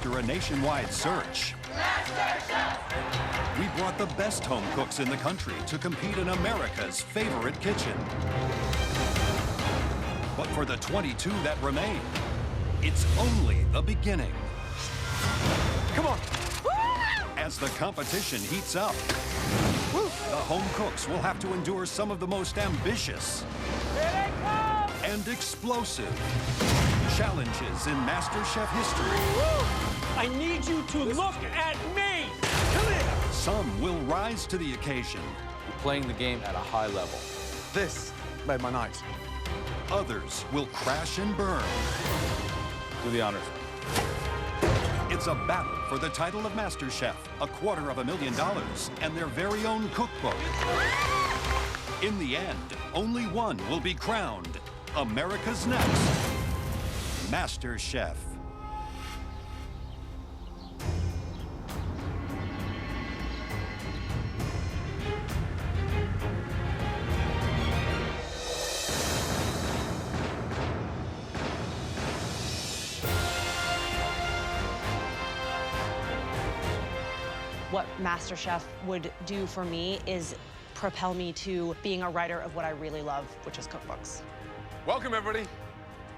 after a nationwide search, we brought the best home cooks in the country to compete in America's favorite kitchen. But for the 22 that remain, it's only the beginning. Come on. As the competition heats up, the home cooks will have to endure some of the most ambitious and explosive challenges in Masterchef history. I need you to look at me. Come here. Some will rise to the occasion. You're playing the game at a high level. This made my night. Others will crash and burn. Do the honors. It's a battle for the title of MasterChef, $250,000, and their very own cookbook. In the end, only one will be crowned America's next MasterChef. What MasterChef would do for me is propel me to being a writer of what I really love, which is cookbooks. Welcome, everybody.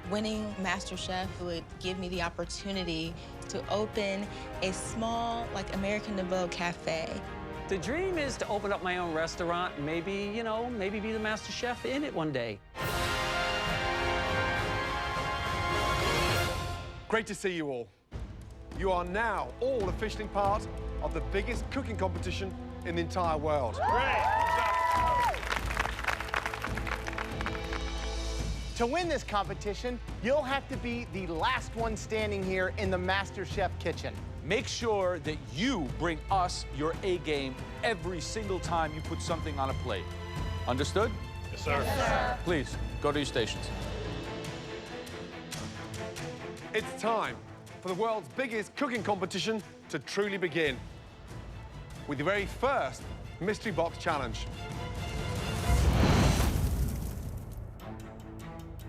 Winning MasterChef would give me the opportunity to open a small, American Nouveau cafe. The dream is to open up my own restaurant and maybe, maybe be the master chef in it one day. Great to see you all. You are now all officially part of the biggest cooking competition in the entire world. Great. To win this competition, you'll have to be the last one standing here in the MasterChef kitchen. Make sure that you bring us your A game every single time you put something on a plate. Understood? Yes, sir. Yes, sir. Please, go to your stations. It's time for the world's biggest cooking competition to truly begin with the very first Mystery Box Challenge.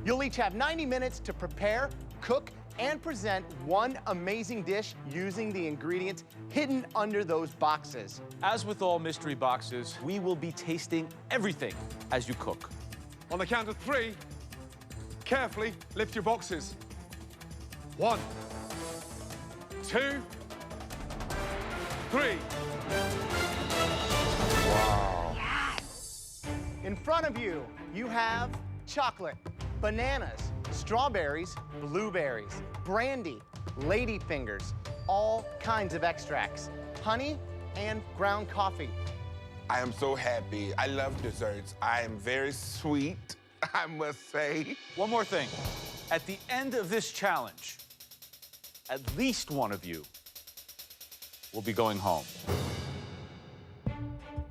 You'll each have 90 minutes to prepare, cook, and present one amazing dish using the ingredients hidden under those boxes. As with all mystery boxes, we will be tasting everything as you cook. On the count of 3, carefully lift your boxes. 1, 2, 3. Wow. In front of you, you have chocolate, bananas, strawberries, blueberries, brandy, ladyfingers, all kinds of extracts, honey, and ground coffee. I am so happy. I love desserts. I am very sweet, I must say. One more thing. At the end of this challenge, at least one of you will be going home.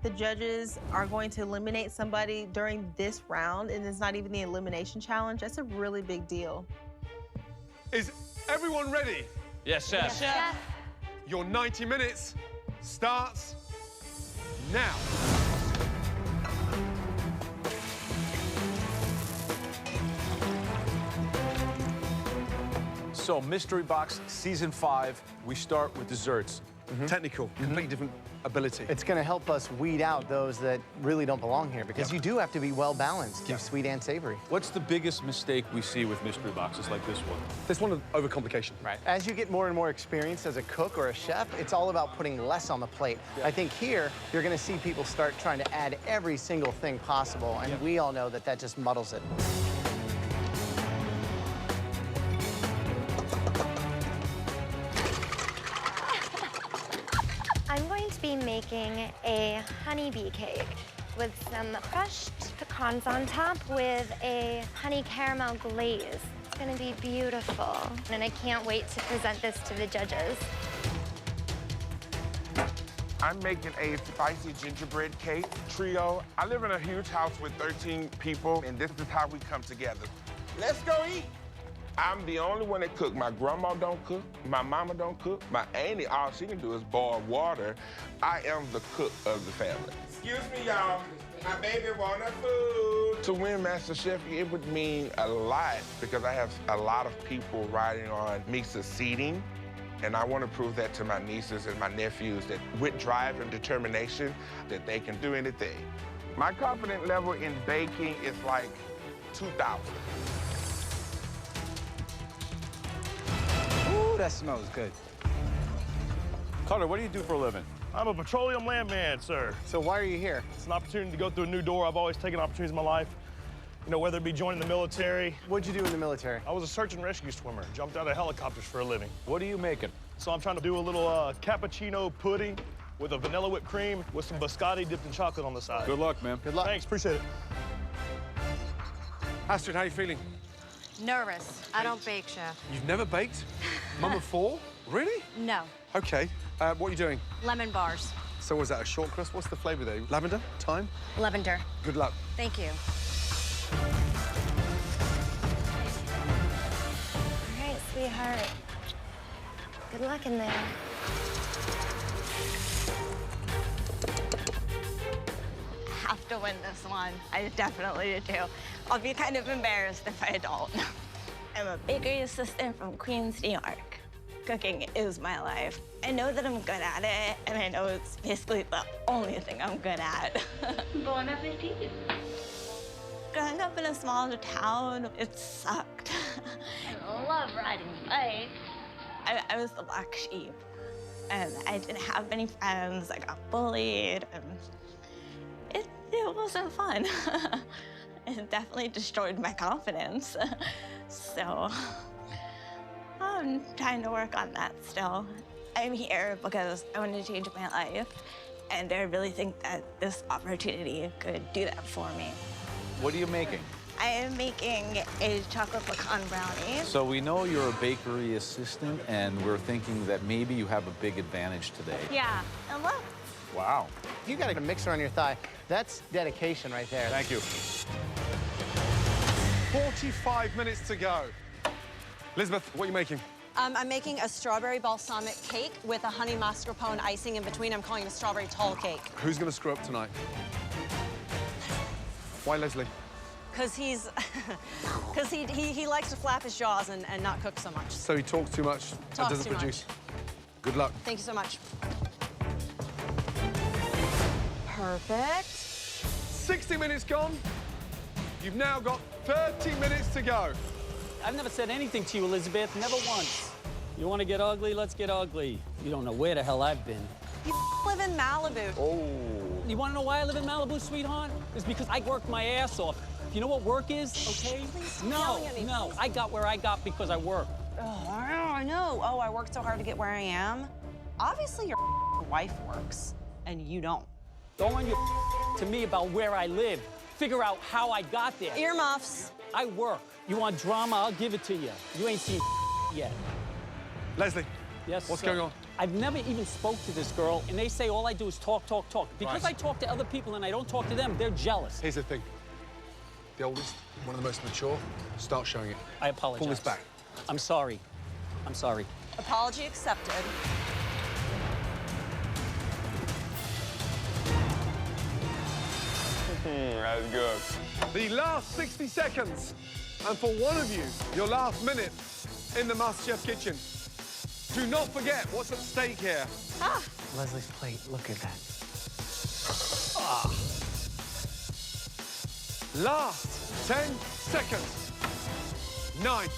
The judges are going to eliminate somebody during this round, and it's not even the elimination challenge. That's a really big deal. Is everyone ready? Yes, chef. Yes, chef. Your 90 minutes starts now. So, Mystery Box Season 5, we start with desserts. Technical, completely different ability. It's going to help us weed out those that really don't belong here because you do have to be well balanced, keep sweet and savory. What's the biggest mistake we see with mystery boxes like this one? This one, overcomplication. Right. As you get more and more experience as a cook or a chef, it's all about putting less on the plate. I think here, you're going to see people start trying to add every single thing possible, and we all know that that just muddles it. I'm going to be making a honeybee cake with some crushed pecans on top with a honey caramel glaze. It's gonna be beautiful, and I can't wait to present this to the judges. I'm making a spicy gingerbread cake trio. I live in a huge house with 13 people, and this is how we come together. Let's go eat. I'm the only one that cook. My grandma don't cook. My mama don't cook. My auntie, all she can do is boil water. I am the cook of the family. Excuse me, y'all. My baby want food. To win MasterChef, it would mean a lot because I have a lot of people riding on me succeeding. And I want to prove that to my nieces and my nephews that with drive and determination, that they can do anything. My confidence level in baking is like 2,000. Ooh, that smells good. Carter, what do you do for a living? I'm a petroleum landman, sir. So why are you here? It's an opportunity to go through a new door. I've always taken opportunities in my life, you know, whether it be joining the military. What'd you do in the military? I was a search and rescue swimmer, jumped out of helicopters for a living. What are you making? So I'm trying to do a little cappuccino pudding with a vanilla whipped cream with some biscotti dipped in chocolate on the side. Good luck, man. Good luck. Thanks, appreciate it. Astrid, how are you feeling? Nervous. I don't bake, Chef. You've never baked? Mum of 4? Really? No. Okay. What are you doing? Lemon bars. So was that a short crust? What's the flavor there? Lavender? Thyme? Lavender. Good luck. Thank you. All right, sweetheart. Good luck in there. I have to win this one. I definitely do. I'll be kind of embarrassed if I don't. I'm a bakery assistant from Queens, New York. Cooking is my life. I know that I'm good at it, and I know it's basically the only thing I'm good at. Bon appetit. Growing up in a small town, it sucked. I love riding bikes. I was the black sheep, and I didn't have many friends. I got bullied, and it wasn't fun. It definitely destroyed my confidence. So I'm trying to work on that still. I'm here because I want to change my life, and I really think that this opportunity could do that for me. What are you making? I am making a chocolate pecan brownie. So we know you're a bakery assistant, and we're thinking that maybe you have a big advantage today. Yeah, and look. Wow. You got a mixer on your thigh. That's dedication right there. Thank you. 45 minutes to go. Elizabeth, what are you making? I'm making a strawberry balsamic cake with a honey mascarpone icing in between. I'm calling it a strawberry tall cake. Who's going to screw up tonight? Why Leslie? Because he likes to flap his jaws and not cook so much. So he talks too much and Talks doesn't too produce. much. Good luck. Thank you so much. Perfect. 60 minutes gone. You've now got 30 minutes to go. I've never said anything to you, Elizabeth, never once. You want to get ugly? Let's get ugly. You don't know where the hell I've been. You live in Malibu. Oh. You want to know why I live in Malibu, sweetheart? It's because I worked my ass off. You know what work is, okay? Please stop No, yelling at me, no. please. I got where I got because I worked. Oh, I know. Oh, I worked so hard to get where I am. Obviously, your wife works, and you don't. Don't run your to me about where I live. Figure out how I got there. Earmuffs. I work. You want drama? I'll give it to you. You ain't seen yet. Leslie, Yes, what's sir. going on? I've never even spoke to this girl, and they say all I do is talk, talk, talk. Because Right. I talk to other people and I don't talk to them, they're jealous. Here's the thing. The oldest, one of the most mature, start showing it. I apologize. Pull this back. I'm sorry. I'm sorry. Apology accepted. That's good. The last 60 seconds. And for one of you, your last minute in the Masterchef kitchen. Do not forget what's at stake here. Leslie's plate, look at that. Last 10 seconds. 9,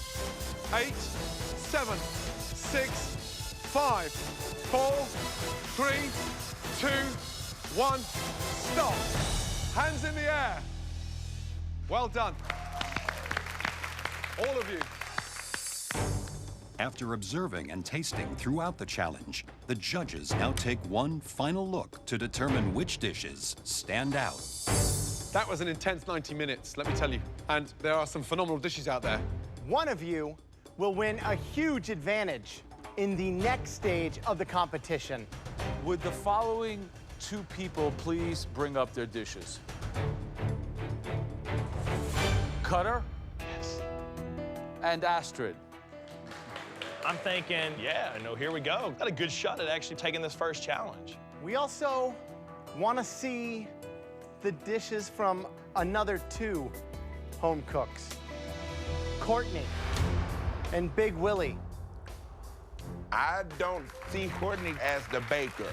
8, 7, 6, 5, 4, 3, 2, 1. Stop. Hands in the air. Well done. All of you. After observing and tasting throughout the challenge, the judges now take one final look to determine which dishes stand out. That was an intense 90 minutes, let me tell you. And there are some phenomenal dishes out there. One of you will win a huge advantage in the next stage of the competition. Would the following two people please bring up their dishes? Cutter? Yes. And Astrid. I'm thinking, yeah, no, here we go. Got a good shot at actually taking this first challenge. We also want to see the dishes from another two home cooks, Courtney and Big Willie. I don't see Courtney as the baker.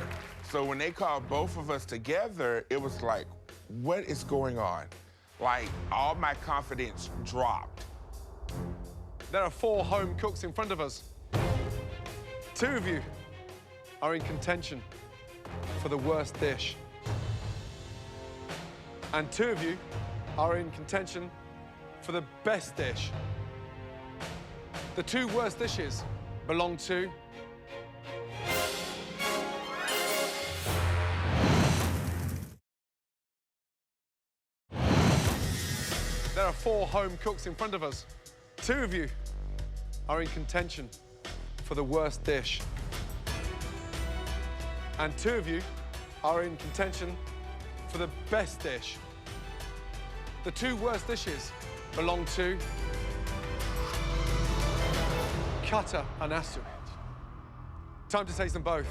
So when they called both of us together, it was like, what is going on? Like, all my confidence dropped. There are 4 home cooks in front of us. 2 of you are in contention for the worst dish. And 2 of you are in contention for the best dish. The 2 worst dishes belong to There are 4 home cooks in front of us. 2 of you are in contention for the worst dish. And 2 of you are in contention for the best dish. The 2 worst dishes belong to Cutter and Astrid. Time to taste them both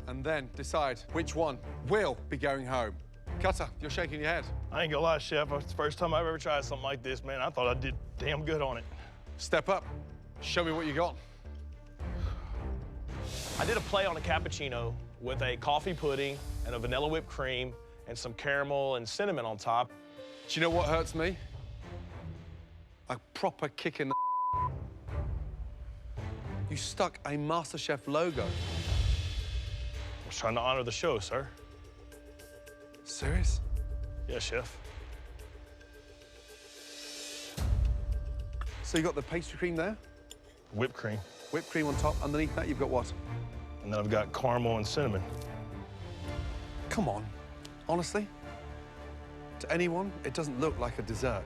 and then decide which one will be going home. Cutter, you're shaking your head. I ain't gonna lie, Chef. It's the first time I've ever tried something like this, man. I thought I did damn good on it. Step up. Show me what you got. I did a play on a cappuccino with a coffee pudding and a vanilla whipped cream and some caramel and cinnamon on top. Do you know what hurts me? A proper kick in the You stuck a Masterchef logo. I was trying to honor the show, sir. Serious? Yes, Chef. So you got the pastry cream there? Whipped cream. Whipped cream on top. Underneath that, you've got what? And then I've got caramel and cinnamon. Come on. Honestly? To anyone, it doesn't look like a dessert.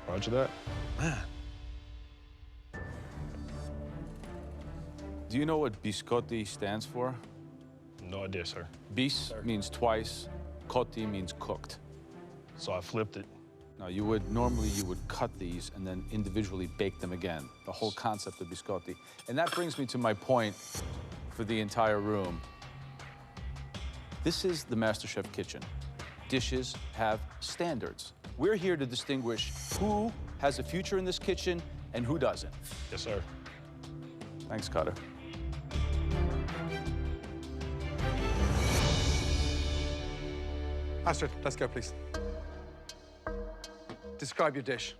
Roger that. Man. Do you know what biscotti stands for? No idea, sir. Bis means twice, cotti means cooked. So I flipped it. Now, normally you would cut these and then individually bake them again, the whole concept of biscotti. And that brings me to my point for the entire room. This is the Masterchef kitchen. Dishes have standards. We're here to distinguish who has a future in this kitchen and who doesn't. Yes, sir. Thanks, Cutter. Astrid, let's go, please. Describe your dish.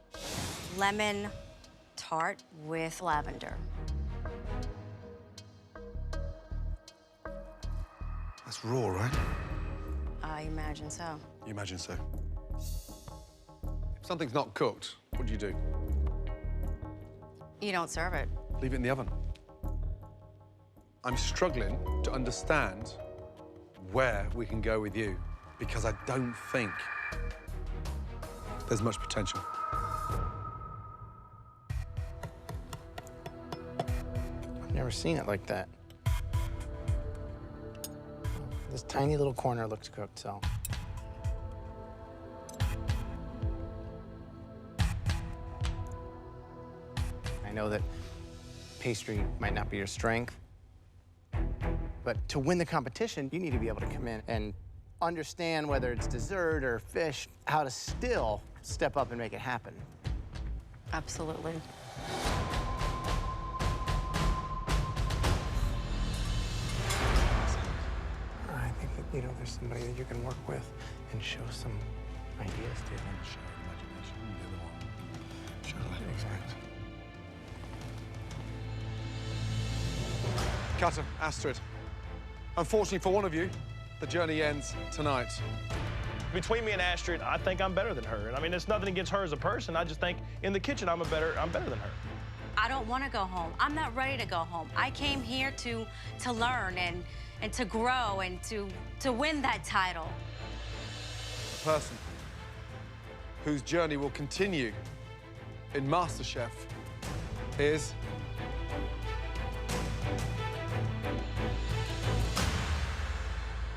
Lemon tart with lavender. That's raw, right? I imagine so. You imagine so. If something's not cooked, what do you do? You don't serve it. Leave it in the oven. I'm struggling to understand where we can go with you because I don't think there's much potential. I've never seen it like that. This tiny little corner looks cooked, so. I know that pastry might not be your strength, but to win the competition, you need to be able to come in and understand whether it's dessert or fish, how to still step up and make it happen. Absolutely. I think that, you know, there's somebody that you can work with and show some ideas to. Show imagination, the other one. Show exactly. Cutter, Astrid. Unfortunately for one of you, the journey ends tonight. Between me and Astrid, I think I'm better than her. And I mean, it's nothing against her as a person. I just think in the kitchen, I'm better than her. I don't want to go home. I'm not ready to go home. I came here to learn and to grow and to win that title. The person whose journey will continue in MasterChef is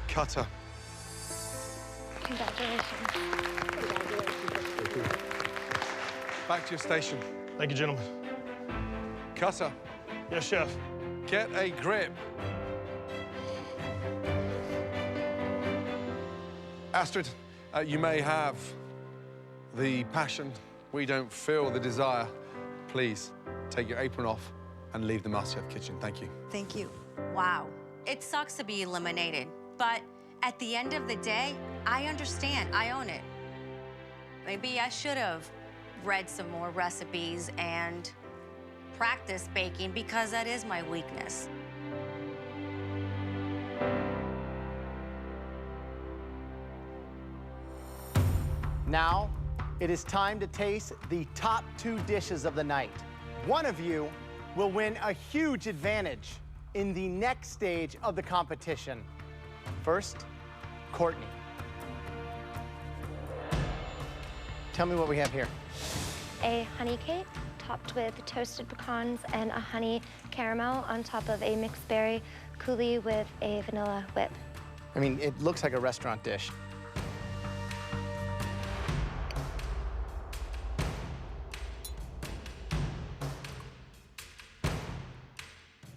Cutter. Congratulations. Back to your station. Thank you, gentlemen. Cutter, Yes, Chef. get a grip. Astrid, you may have the passion. We don't feel the desire. Please, take your apron off and leave the Masterchef kitchen. Thank you. Thank you. Wow. It sucks to be eliminated, but at the end of the day, I understand. I own it. Maybe I should have read some more recipes and practiced baking because that is my weakness. Now, it is time to taste the top 2 dishes of the night. One of you will win a huge advantage in the next stage of the competition. First, Courtney. Tell me what we have here. A honey cake topped with toasted pecans and a honey caramel on top of a mixed berry coulis with a vanilla whip. I mean, it looks like a restaurant dish.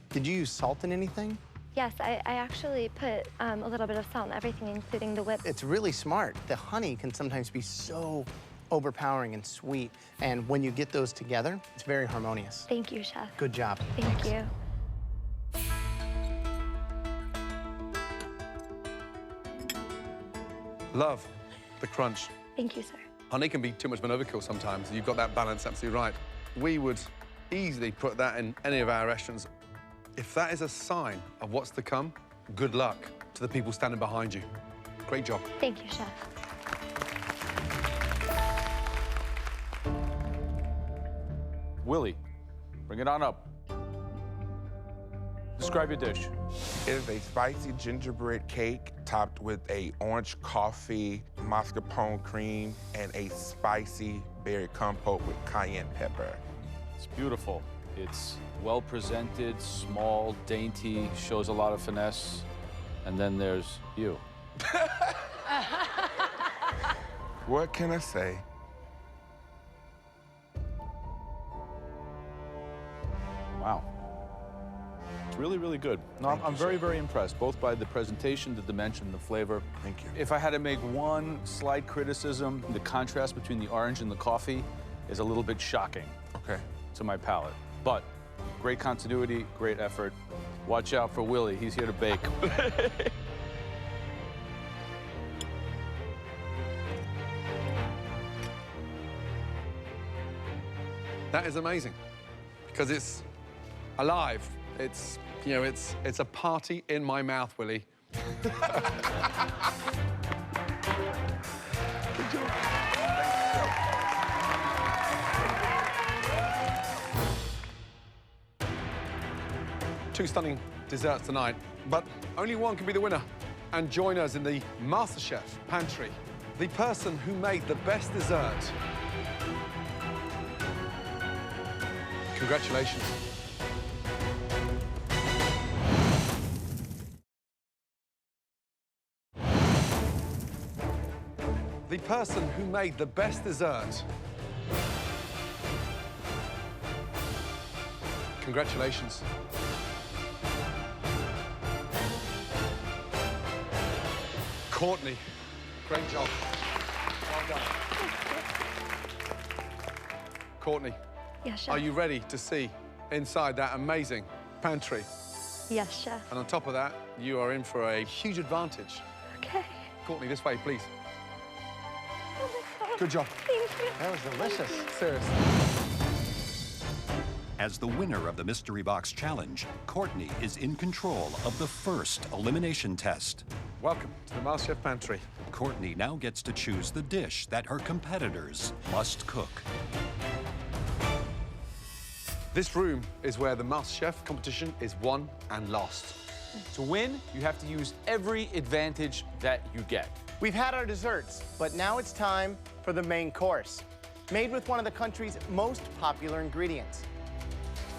Did you use salt in anything? Yes, I actually put a little bit of salt in everything, including the whip. It's really smart. The honey can sometimes be so overpowering and sweet, and when you get those together, it's very harmonious. Thank you, Chef. Good job. Thank you. Love the crunch. Thank you, sir. Honey can be too much of an overkill sometimes. You've got that balance absolutely right. We would easily put that in any of our restaurants. If that is a sign of what's to come, good luck to the people standing behind you. Great job. Thank you, Chef. Willie, bring it on up. Describe your dish. It is a spicy gingerbread cake topped with a orange coffee, mascarpone cream, and a spicy berry compote with cayenne pepper. It's beautiful. It's well presented, small, dainty, shows a lot of finesse. And then there's you. What can I say? Wow. It's really, really good. No, I'm very, very impressed, both by the presentation, the dimension, the flavor. Thank you. If I had to make one slight criticism, the contrast between the orange and the coffee is a little bit shocking. Okay. To my palate. But great continuity, great effort. Watch out for Willie. He's here to bake. That is amazing because it's alive. It's, you know, it's a party in my mouth, Willie. Good job. 2 stunning desserts tonight, but only one can be the winner. And join us in the MasterChef pantry. The person who made the best dessert. Congratulations. The person who made the best dessert. Congratulations. Courtney, great job. Well done. Courtney, Yes, Chef. are you ready to see inside that amazing pantry? Yes, Chef. And on top of that, you are in for a huge advantage. Okay. Courtney, this way, please. Oh my God. Good job. Thank you. That was delicious. Seriously. As the winner of the Mystery Box Challenge, Courtney is in control of the first elimination test. Welcome to the MasterChef pantry. Courtney now gets to choose the dish that her competitors must cook. This room is where the MasterChef competition is won and lost. To win, you have to use every advantage that you get. We've had our desserts, but now it's time for the main course. Made with one of the country's most popular ingredients,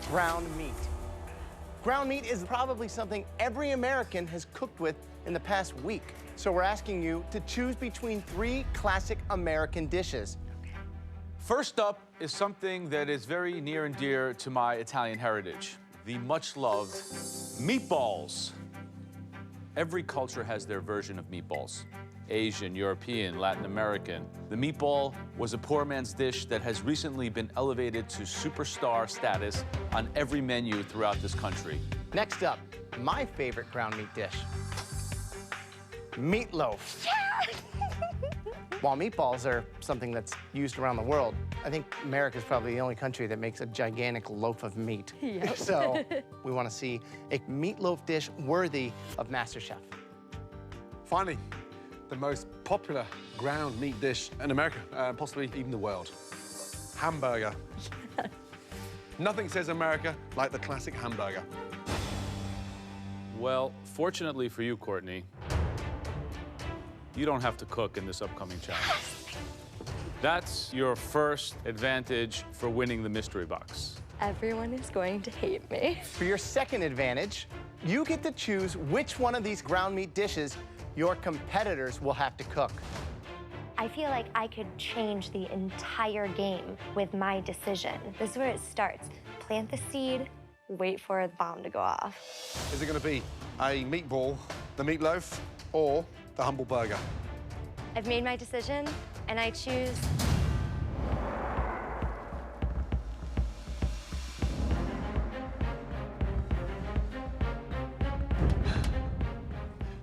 ground meat. Ground meat is probably something every American has cooked with in the past week. So we're asking you to choose between 3 classic American dishes. First up is something that is very near and dear to my Italian heritage, the much-loved meatballs. Every culture has their version of meatballs. Asian, European, Latin American. The meatball was a poor man's dish that has recently been elevated to superstar status on every menu throughout this country. Next up, my favorite ground meat dish, meatloaf. While meatballs are something that's used around the world, I think America's probably the only country that makes a gigantic loaf of meat. Yep. So we want to see a meatloaf dish worthy of Masterchef. Finally, the most popular ground meat dish in America, possibly even the world. Hamburger. Nothing says America like the classic hamburger. Well, fortunately for you, Courtney, you don't have to cook in this upcoming challenge. That's your first advantage for winning the mystery box. Everyone is going to hate me. For your second advantage, you get to choose which one of these ground meat dishes your competitors will have to cook. I feel like I could change the entire game with my decision. This is where it starts. Plant the seed, wait for the bomb to go off. Is it going to be a meatball, the meatloaf, or the humble burger? I've made my decision, and I choose...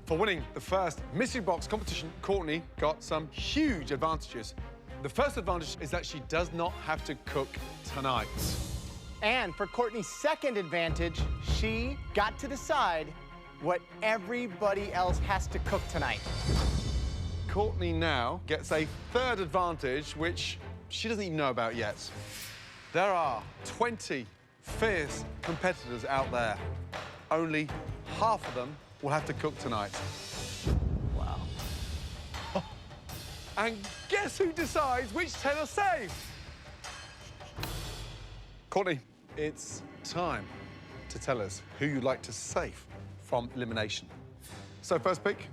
For winning the first mystery box competition, Courtney got some huge advantages. The first advantage is that she does not have to cook tonight. And for Courtney's second advantage, she got to decide what everybody else has to cook tonight. Courtney now gets a third advantage, which she doesn't even know about yet. There are 20 fierce competitors out there. Only half of them will have to cook tonight. Wow. And guess who decides which 10 are safe? Courtney, it's time to tell us who you'd like to save from elimination. So first pick.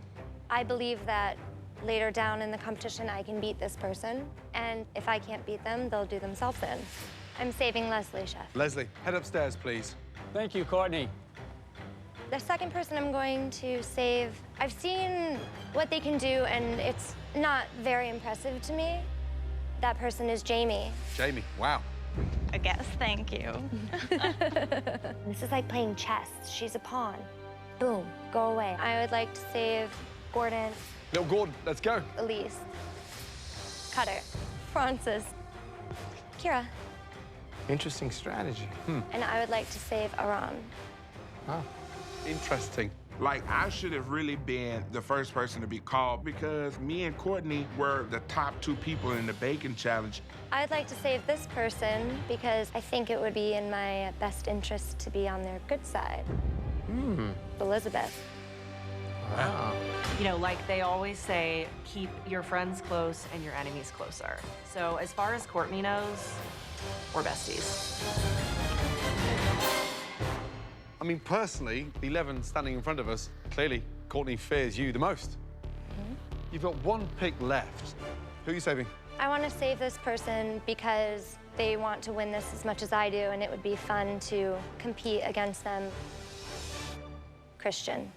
I believe that later down in the competition, I can beat this person. And if I can't beat them, they'll do themselves in. I'm saving Leslie, Chef. Leslie, head upstairs, please. Thank you, Courtney. The second person I'm going to save, I've seen what they can do, and it's not very impressive to me. That person is Jamie. Jamie, wow. I guess, thank you. This is like playing chess. She's a pawn. Boom, go away. I would like to save Gordon, Little Gordon, let's go. Elise, Cutter, Francis, Kira, Interesting strategy. and I would like to save Aram. Wow. Interesting. Like, I should have really been the first person to be called because me and Courtney were the top 2 people in the bacon challenge. I'd like to save this person because I think it would be in my best interest to be on their good side. Elizabeth. Wow. You know, like they always say, keep your friends close and your enemies closer. So as far as Courtney knows, we're besties. I mean, personally, the 11 standing in front of us, clearly, Courtney fears you the most. You've got one pick left. Who are you saving? I want to save this person because they want to win this as much as I do, and it would be fun to compete against them. Christian.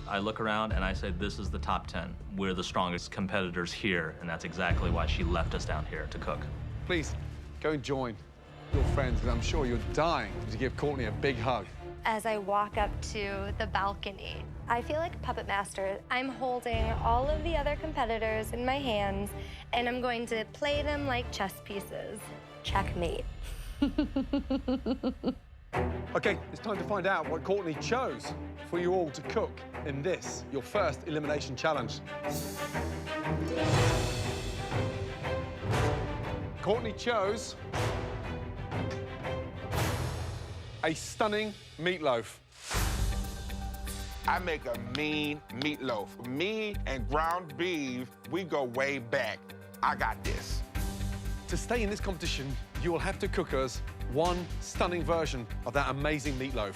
I look around and I say, this is the top 10. We're the strongest competitors here, and that's exactly why she left us down here to cook. Please, go and join your friends, because I'm sure you're dying to give Courtney a big hug. As I walk up to the balcony, I feel like a puppet master. I'm holding all of the other competitors in my hands, and I'm going to play them like chess pieces. Checkmate. Okay, it's time to find out what Courtney chose for you all to cook in this, your first elimination challenge. Courtney chose a stunning meatloaf. I make a mean meatloaf. Me and ground beef, we go way back. I got this. To stay in this competition, you will have to cook us one stunning version of that amazing meatloaf.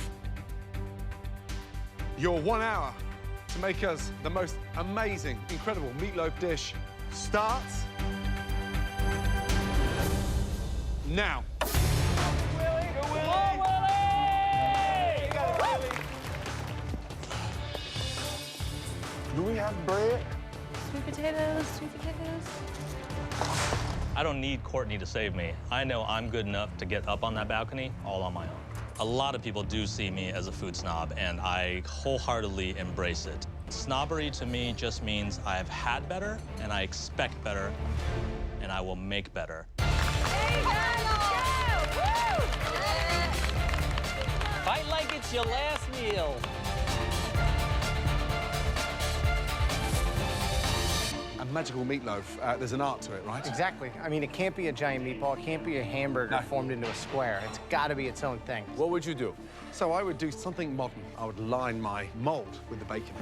Your 1 hour to make us the most amazing, incredible meatloaf dish starts now. Do we have bread? Sweet potatoes, sweet potatoes. I don't need Courtney to save me. I know I'm good enough to get up on that balcony all on my own. A lot of people do see me as a food snob, and I wholeheartedly embrace it. Snobbery to me just means I've had better, and I expect better, and I will make better. Fight like it's your last meal. A magical meatloaf, there's an art to it, right? Exactly. I mean, it can't be a giant meatball. It can't be a hamburger formed into a square. It's got to be its own thing. What would you do? So I would do something modern. I would line my mold with the bacon.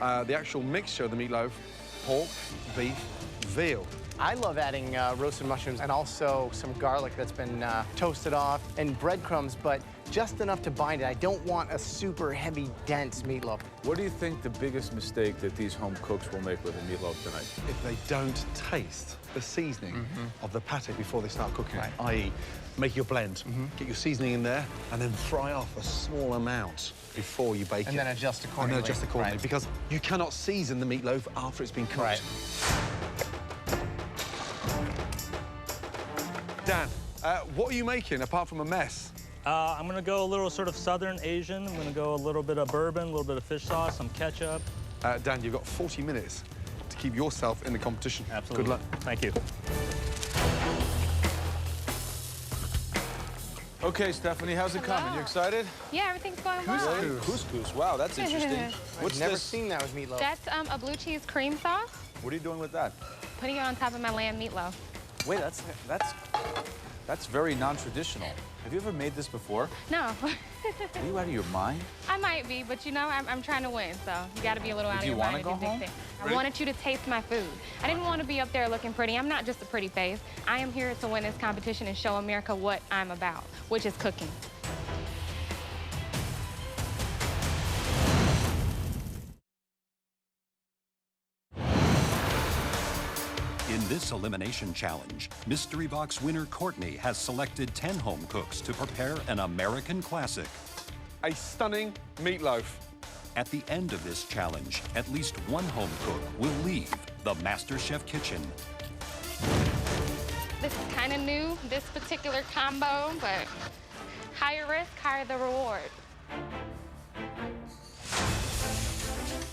The actual mixture of the meatloaf, pork, beef, veal. I love adding roasted mushrooms and also some garlic that's been toasted off and breadcrumbs, but just enough to bind it. I don't want a super heavy, dense meatloaf. What do you think the biggest mistake that these home cooks will make with a meatloaf tonight? If they don't taste the seasoning of the pate before they start cooking it, i.e. make your blend, get your seasoning in there, and then fry off a small amount before you bake it. And then adjust accordingly. And then adjust accordingly, because you cannot season the meatloaf after it's been cooked. Dan, what are you making apart from a mess? I'm gonna go a little sort of Southern Asian. I'm gonna go a little bit of bourbon, a little bit of fish sauce, some ketchup. Dan, you've got 40 minutes to keep yourself in the competition. Absolutely. Good luck. Thank you. Okay, Stephanie, how's it coming? You excited? Yeah, everything's going well. Couscous. Wow, that's interesting. I've never seen that with meatloaf. That's a blue cheese cream sauce. What are you doing with that? Putting it on top of my lamb meatloaf. Wait, that's very non-traditional. Have you ever made this before? No. Are you out of your mind? I might be, but you know, I'm trying to win, so you got to be a little out of your Do mind. you want to go home? I wanted you to taste my food. I didn't want to be up there looking pretty. I'm not just a pretty face. I am here to win this competition and show America what I'm about, which is cooking. In this elimination challenge, Mystery Box winner Courtney has selected 10 home cooks to prepare an American classic. A stunning meatloaf. At the end of this challenge, at least one home cook will leave the Masterchef kitchen. This is kind of new, this particular combo, but higher risk, higher the reward.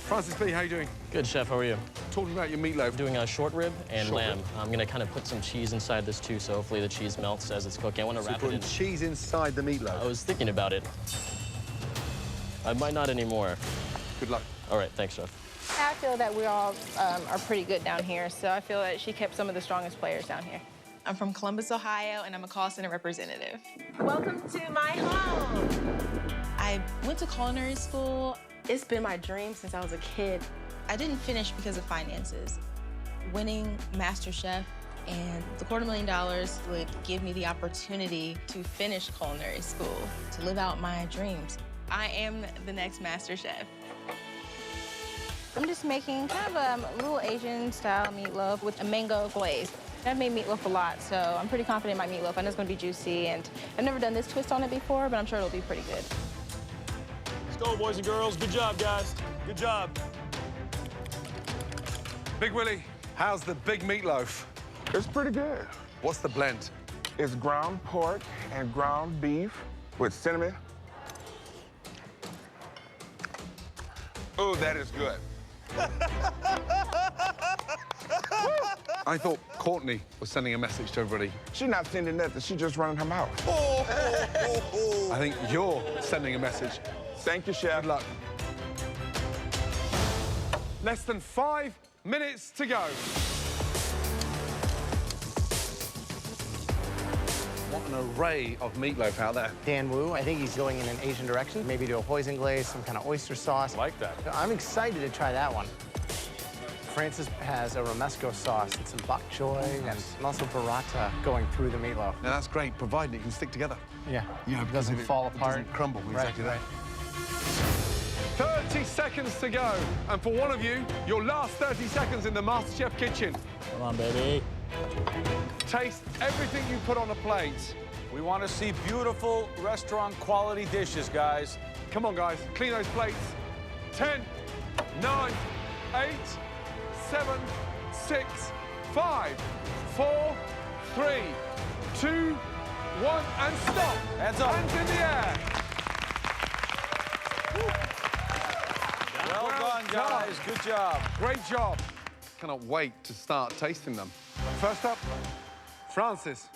Francis B, how you doing? Good, Chef. How are you? Talk to me about your meatloaf. Doing a short rib and Short lamb. rib. I'm going to kind of put some cheese inside this, too, so hopefully the cheese melts as it's cooking. I want to So wrap you're it in. putting cheese inside the meatloaf? I was thinking about it. I might not anymore. Good luck. All right, thanks, Chef. I feel that we all are pretty good down here, so I feel that she kept some of the strongest players down here. I'm from Columbus, Ohio, and I'm a call center representative. Welcome to my home. I went to culinary school. It's been my dream since I was a kid. I didn't finish because of finances. Winning Masterchef and the $250,000 would give me the opportunity to finish culinary school, to live out my dreams. I am the next Masterchef. I'm just making kind of a little Asian-style meatloaf with a mango glaze. I've made meatloaf a lot, so I'm pretty confident in my meatloaf. I know it's going to be juicy, and I've never done this twist on it before, but I'm sure it'll be pretty good. Let's go, boys and girls. Good job, guys. Good job. Big Willie, how's the big meatloaf? It's pretty good. What's the blend? It's ground pork and ground beef with cinnamon. Oh, that is good. I thought Courtney was sending a message to everybody. She's not sending nothing. She's just running her mouth. I think you're sending a message. Thank you, Chef. Good luck. Less than 5 minutes to go. What an array of meatloaf out there. Dan Wu, I think he's going in an Asian direction. Maybe do a hoisin glaze, some kind of oyster sauce. I like that. I'm excited to try that one. Francis has a romesco sauce and some bok choy and also burrata going through the meatloaf. Now that's great, provided it can stick together. Yeah, Yeah, it doesn't fall apart. It doesn't crumble, exactly right. that. 30 seconds to go. And for one of you, your last 30 seconds in the MasterChef kitchen. Come on, baby. Taste everything you put on a plate. We want to see beautiful restaurant quality dishes, guys. Come on, guys, clean those plates. 10, 9, 8, 7, 6, 5, 4, 3, 2, 1, and stop. Hands up. Hands in the air. Well done, guys. Good job. Great job. Cannot wait to start tasting them. First up, Francis.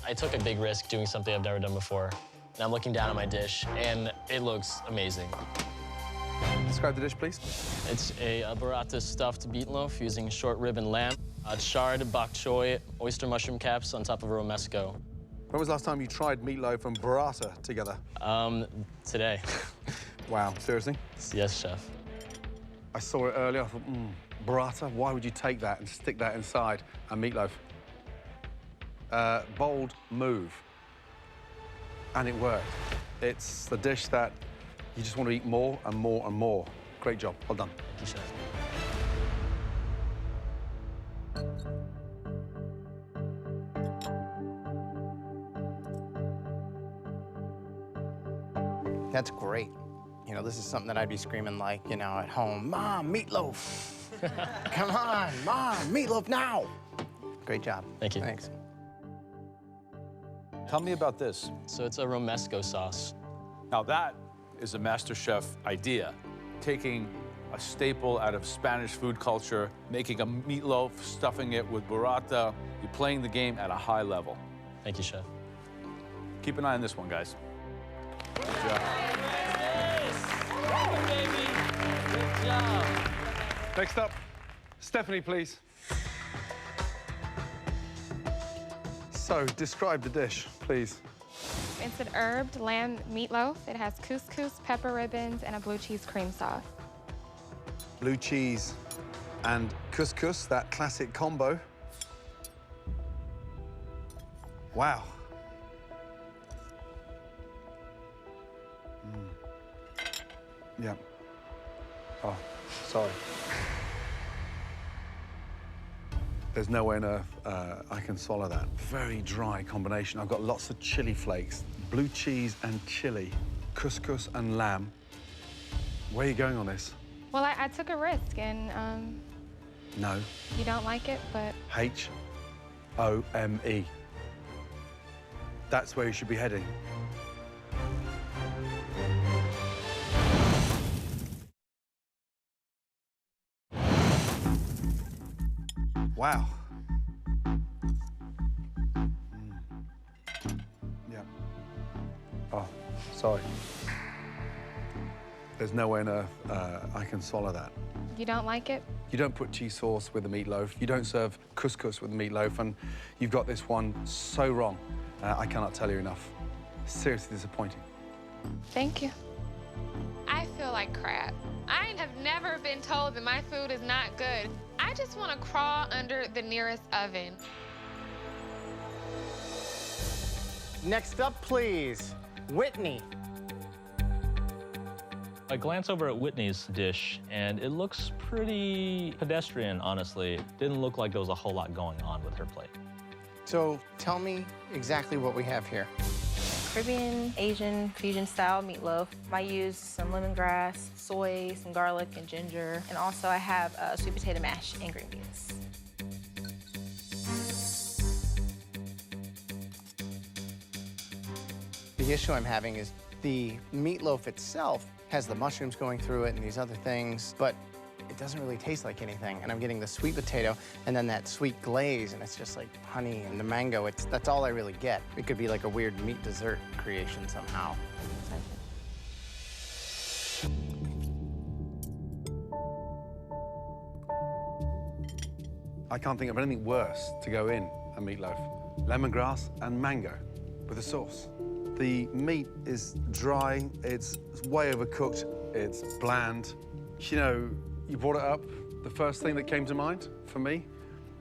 I took a big risk doing something I've never done before. And I'm looking down at my dish, and it looks amazing. Describe the dish, please. It's a burrata stuffed meatloaf using short rib and lamb, chard, bok choy, oyster mushroom caps on top of a romesco. When was the last time you tried meatloaf and burrata together? Today. Wow, seriously? Yes, chef. I saw it earlier, I thought, burrata, why would you take that and stick that inside a meatloaf? Bold move. And it worked. It's the dish that you just want to eat more and more and more. Great job, well done. Thank you, chef. That's great. You know, this is something that I'd be screaming like, you know, at home, Mom, meatloaf. Come on, Mom, meatloaf now. Great job. Thank you. Thanks. Tell me about this. So it's a romesco sauce. Now that is a Masterchef idea, taking a staple out of Spanish food culture, making a meatloaf, stuffing it with burrata. You're playing the game at a high level. Thank you, chef. Keep an eye on this one, guys. Good job. Good job. Next up, Stephanie, please. So, describe the dish, please. It's an herbed lamb meatloaf. It has couscous, pepper ribbons, and a blue cheese cream sauce. Blue cheese and couscous, that classic combo. Wow. Yeah. Oh, sorry. There's no way on earth I can swallow that. Very dry combination. I've got lots of chili flakes, blue cheese and chili, couscous and lamb. Where are you going on this? Well, I took a risk, and No. you don't like it, but H-O-M-E. That's where you should be heading. Wow. Yeah. Oh, sorry. There's no way on earth I can swallow that. you don't like it. You don't put cheese sauce with the meatloaf. You don't serve couscous with the meatloaf, and you've got this one so wrong. I cannot tell you enough. Seriously disappointing. Thank you. I feel like crap. I have never been told that my food is not good. I just want to crawl under the nearest oven. Next up, please, Whitney. I glance over at Whitney's dish, and it looks pretty pedestrian, honestly. It didn't look like there was a whole lot going on with her plate. So tell me exactly what we have here. Caribbean, Asian, fusion-style meatloaf. I use some lemongrass, soy, some garlic, and ginger. And also I have sweet potato mash and green beans. The issue I'm having is the meatloaf itself has the mushrooms going through it and these other things, but it doesn't really taste like anything. And I'm getting the sweet potato and then that sweet glaze, and it's just like honey and the mango. That's all I really get. It could be like a weird meat dessert creation somehow. I can't think of anything worse to go in a meatloaf. Lemongrass and mango with a sauce. The meat is dry, it's way overcooked, it's bland. You know, you brought it up, the first thing that came to mind for me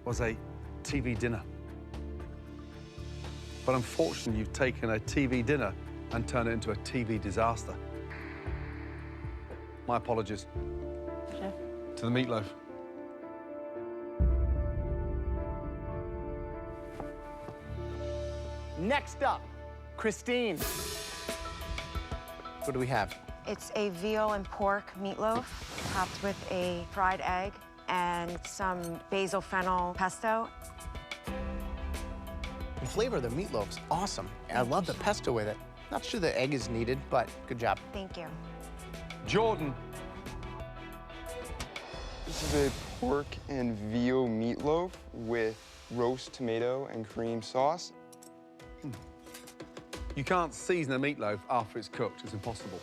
was a TV dinner. But unfortunately, you've taken a TV dinner and turned it into a TV disaster. My apologies. Chef. To the meatloaf. Next up, Christine. What do we have? It's a veal and pork meatloaf topped with a fried egg and some basil fennel pesto. The flavor of the meatloaf's awesome. I love the pesto with it. Not sure the egg is needed, but good job. Thank you. Jordan. This is a pork and veal meatloaf with roast tomato and cream sauce. You can't season a meatloaf after it's cooked. It's impossible.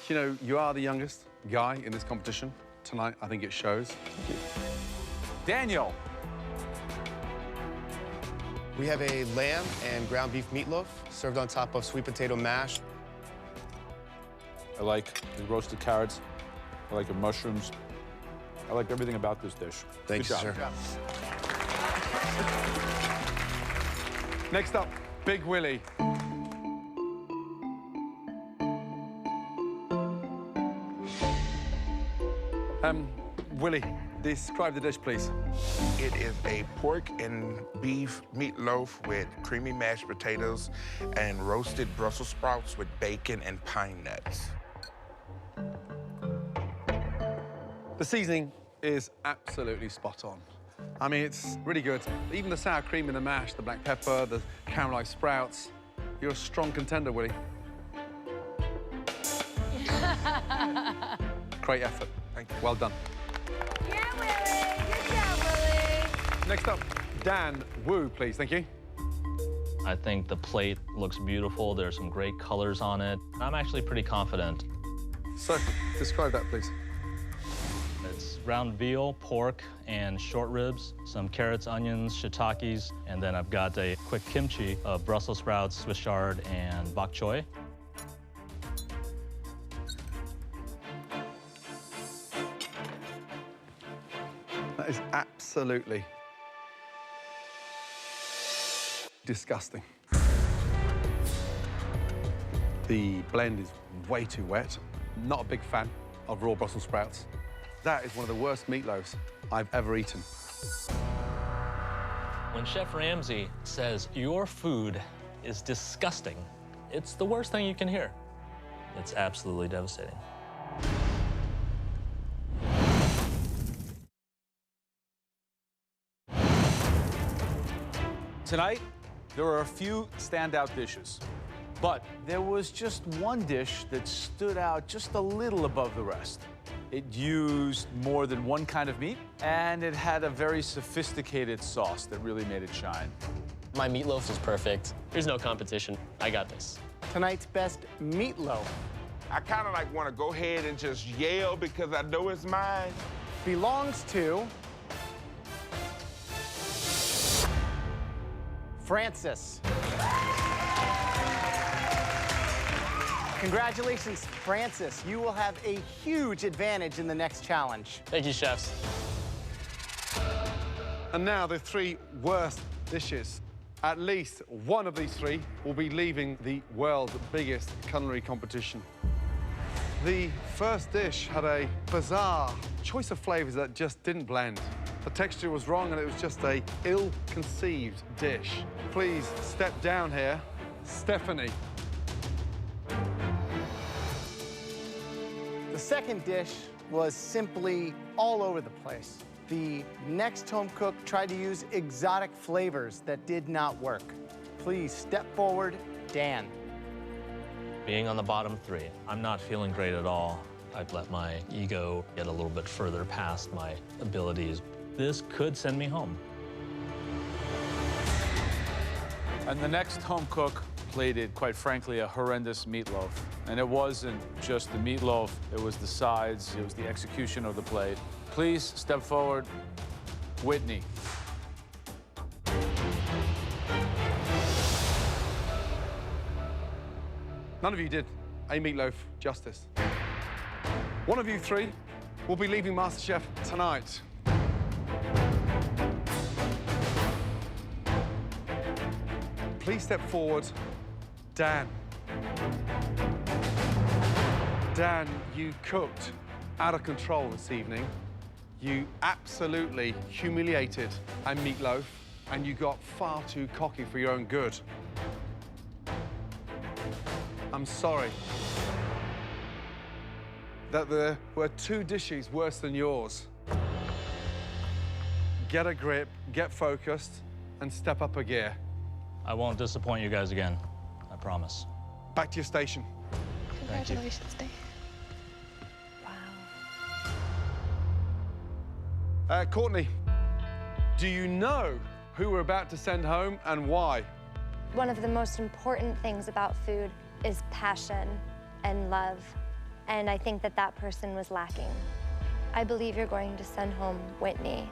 You know, you are the youngest guy in this competition. Tonight, I think it shows. Thank you. Daniel. We have a lamb and ground beef meatloaf served on top of sweet potato mash. I like the roasted carrots. I like the mushrooms. I like everything about this dish. Thank you, sir. Next up, Big Willie. Willie, describe the dish, please. It is a pork and beef meatloaf with creamy mashed potatoes and roasted Brussels sprouts with bacon and pine nuts. The seasoning is absolutely spot on. I mean, it's really good. Even the sour cream in the mash, the black pepper, the caramelized sprouts. You're a strong contender, Willie. Great effort. Thank you. Well done. Yeah, Willie. Good job, Willie. Next up, Dan Wu, please. Thank you. I think the plate looks beautiful. There's some great colors on it. I'm actually pretty confident. So, describe that, please. It's ground veal, pork, and short ribs, some carrots, onions, shiitakes, and then I've got a quick kimchi of Brussels sprouts, Swiss chard, and bok choy. That is absolutely disgusting. The blend is way too wet. Not a big fan of raw Brussels sprouts. That is one of the worst meatloaves I've ever eaten. When Chef Ramsay says your food is disgusting, it's the worst thing you can hear. It's absolutely devastating. Tonight, there were a few standout dishes, but there was just one dish that stood out just a little above the rest. It used more than one kind of meat, and it had a very sophisticated sauce that really made it shine. My meatloaf is perfect. There's no competition. I got this. Tonight's best meatloaf I kind of like want to go ahead and just yell because I know it's mine. belongs to Francis. Congratulations, Francis. You will have a huge advantage in the next challenge. Thank you, chefs. And now the three worst dishes. At least one of these three will be leaving the world's biggest culinary competition. The first dish had a bizarre choice of flavors that just didn't blend. The texture was wrong and it was just a ill-conceived dish. Please step down here, Stephanie. The second dish was simply all over the place. The next home cook tried to use exotic flavors that did not work. Please step forward, Dan. Being on the bottom three, I'm not feeling great at all. I've let my ego get a little bit further past my abilities. This could send me home. And the next home cook plated, quite frankly, a horrendous meatloaf. And it wasn't just the meatloaf, it was the sides, it was the execution of the plate. Please step forward, Whitney. None of you did a meatloaf justice. One of you three will be leaving MasterChef tonight. Please step forward, Dan. Dan, you cooked out of control this evening. You absolutely humiliated a meatloaf, and you got far too cocky for your own good. I'm sorry. that there were 2 dishes worse than yours. Get a grip, get focused, and step up a gear. I won't disappoint you guys again. I promise. Back to your station. Congratulations, Dave. Courtney, do you know who we're about to send home and why? One of the most important things about food is passion and love. And I think that that person was lacking. I believe you're going to send home Whitney.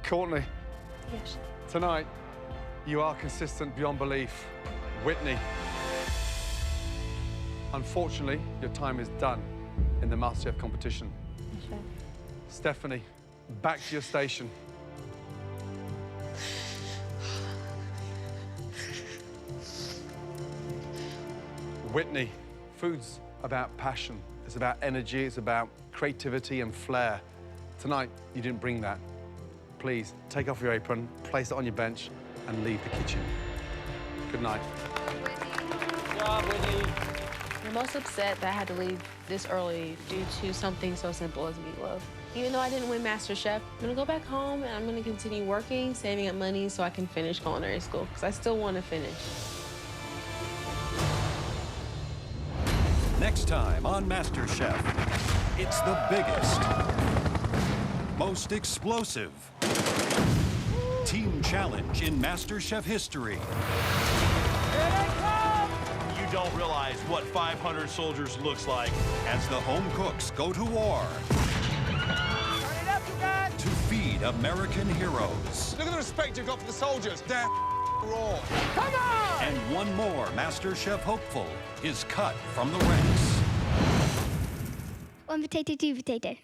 Courtney, Yes. tonight, you are consistent beyond belief. Whitney, unfortunately, your time is done in the Masterchef competition. Sure. Stephanie, back to your station. Whitney, food's about passion. It's about energy. It's about creativity and flair. Tonight, you didn't bring that. Please, take off your apron, place it on your bench, and leave the kitchen. Good night. Good job, Whitney. I'm most upset that I had to leave this early due to something so simple as meatloaf. Even though I didn't win MasterChef, I'm gonna go back home and I'm gonna continue working, saving up money so I can finish culinary school, because I still want to finish. Next time on MasterChef, it's the biggest, most explosive team challenge in MasterChef history. You don't realize what 500 soldiers looks like. As the home cooks go to war to feed American heroes. Look at the respect you've got for the soldiers. They're raw. Come on! And one more MasterChef hopeful is cut from the ranks. One potato, 2 potato.